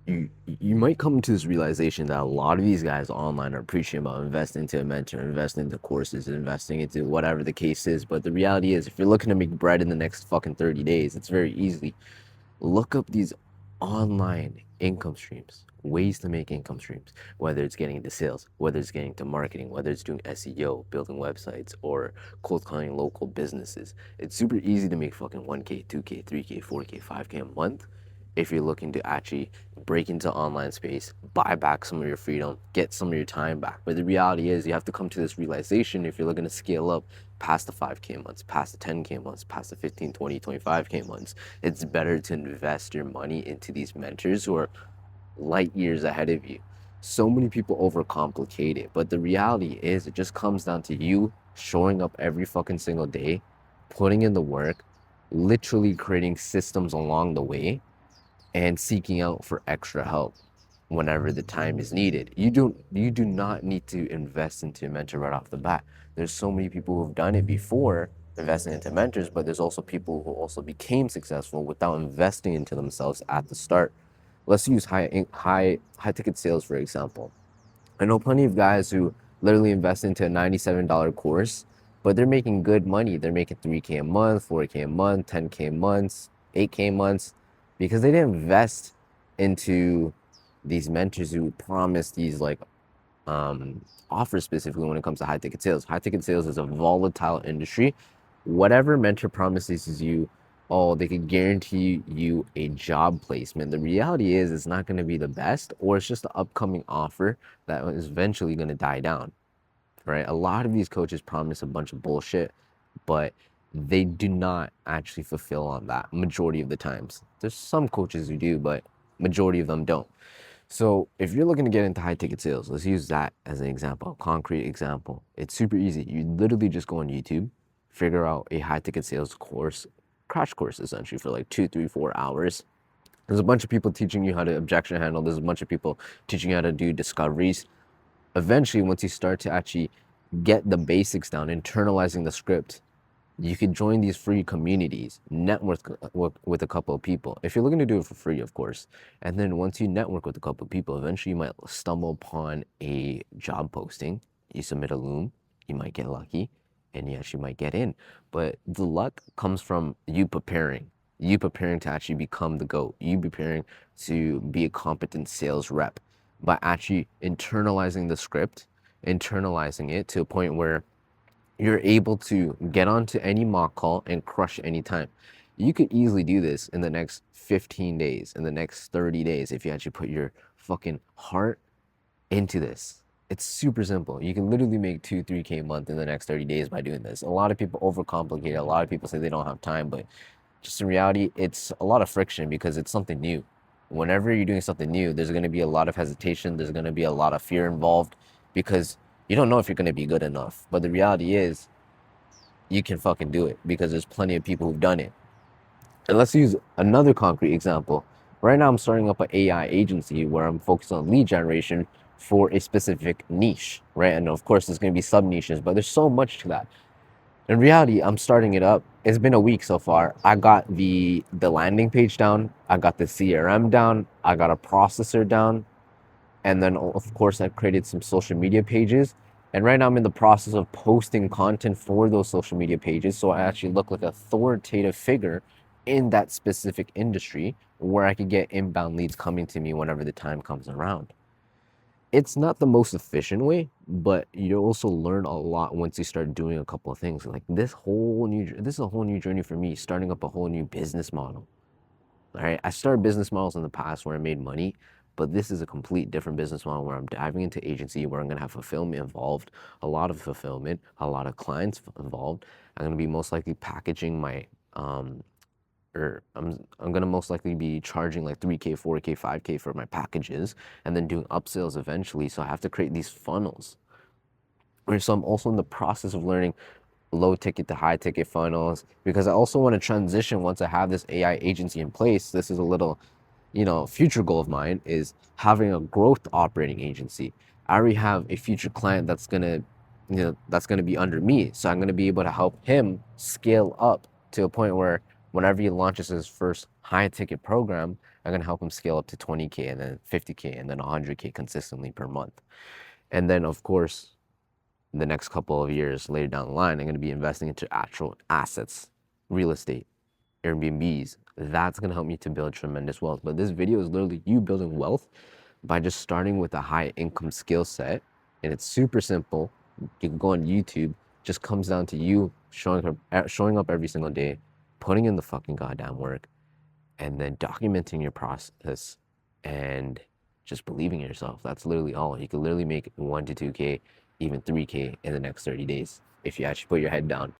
you might come to this realization that a lot of these guys online are preaching about investing into a mentor, investing into courses, investing into whatever the case is. But the reality is, if you're looking to make bread in the next fucking 30 days, it's very easy. Look up these online income streams, ways to make income streams, whether it's getting into sales, whether it's getting into marketing, whether it's doing SEO, building websites, or cold calling local businesses. It's super easy to make fucking 1K, 2K, 3K, 4K, 5K a month if you're looking to actually break into online space, buy back some of your freedom, get some of your time back. But the reality is you have to come to this realization if you're looking to scale up past the 5K months, past the 10K months, past the 15, 20, 25K months, it's better to invest your money into these mentors who are light years ahead of you. So many people overcomplicate it, but the reality is it just comes down to you showing up every fucking single day, putting in the work, literally creating systems along the way, and seeking out for extra help whenever the time is needed. You do not need to invest into a mentor right off the bat. There's so many people who've done it before investing into mentors, but there's also people who also became successful without investing into themselves at the start. Let's use high ticket sales for example. I know plenty of guys who literally invest into a $97 course, but they're making good money. They're making 3K a month, 4K a month, 10K months, 8K months because they didn't invest into these mentors who promise these offers specifically when it comes to high ticket sales. High ticket sales is a volatile industry. Whatever mentor promises you, oh, they could guarantee you a job placement. The reality is it's not going to be the best, or it's just an upcoming offer that is eventually going to die down, right? A lot of these coaches promise a bunch of bullshit, but they do not actually fulfill on that majority of the times. There's some coaches who do, but majority of them don't. So if you're looking to get into high ticket sales, let's use that as an example, a concrete example. It's super easy. You literally just go on YouTube, figure out a high ticket sales course, crash course essentially for like 2, 3, 4 hours. There's a bunch of people teaching you how to objection handle. There's a bunch of people teaching you how to do discoveries. Eventually, once you start to actually get the basics down, internalizing the script, you could join these free communities, network with a couple of people. If you're looking to do it for free, of course. And then once you network with a couple of people, eventually you might stumble upon a job posting. You submit a loom, you might get lucky, and yes, you might get in. But the luck comes from you preparing to actually become the GOAT, you preparing to be a competent sales rep by actually internalizing the script, internalizing it to a point where you're able to get onto any mock call and crush any time. You could easily do this in the next 15 days, in the next 30 days, if you actually put your fucking heart into this. It's super simple. You can literally make 2, 3K a month in the next 30 days by doing this. A lot of people overcomplicate it. A lot of people say they don't have time, but just in reality, it's a lot of friction because it's something new. Whenever you're doing something new, there's going to be a lot of hesitation. There's going to be a lot of fear involved because you don't know if you're going to be good enough. But the reality is, you can fucking do it because there's plenty of people who've done it. And let's use another concrete example. Right now, I'm starting up an AI agency where I'm focused on lead generation for a specific niche, right? And of course, there's going to be sub niches, but there's so much to that. In reality, I'm starting it up. It's been a week so far. I got the landing page down. I got the CRM down. I got a processor down. And then, of course, I created some social media pages. And right now, I'm in the process of posting content for those social media pages. So I actually look like an authoritative figure in that specific industry where I could get inbound leads coming to me whenever the time comes around. It's not the most efficient way, but you also learn a lot once you start doing a couple of things. Like this is a whole new journey for me, starting up a whole new business model. All right, I started business models in the past where I made money, but this is a complete different business model where I'm diving into agency, where I'm gonna have fulfillment involved, a lot of fulfillment, a lot of clients involved. I'm gonna be most likely packaging my or I'm gonna most likely be charging like 3K, 4K, 5K for my packages, and then doing upsells eventually. So I have to create these funnels. So I'm also in the process of learning low ticket to high ticket funnels because I also want to transition once I have this AI agency in place. This is a little, future goal of mine is having a growth operating agency. I already have a future client that's gonna be under me. So I'm gonna be able to help him scale up to a point where whenever he launches his first high ticket program, I'm gonna help him scale up to 20K and then 50K and then 100K consistently per month. And then of course, the next couple of years later down the line, I'm gonna be investing into actual assets, real estate, Airbnbs. That's gonna help me to build tremendous wealth. But this video is literally you building wealth by just starting with a high income skill set. And it's super simple. You can go on YouTube, just comes down to you showing up every single day, putting in the fucking goddamn work, and then documenting your process and just believing in yourself. That's literally all. You can literally make 1 to 2K, even 3K in the next 30 days if you actually put your head down.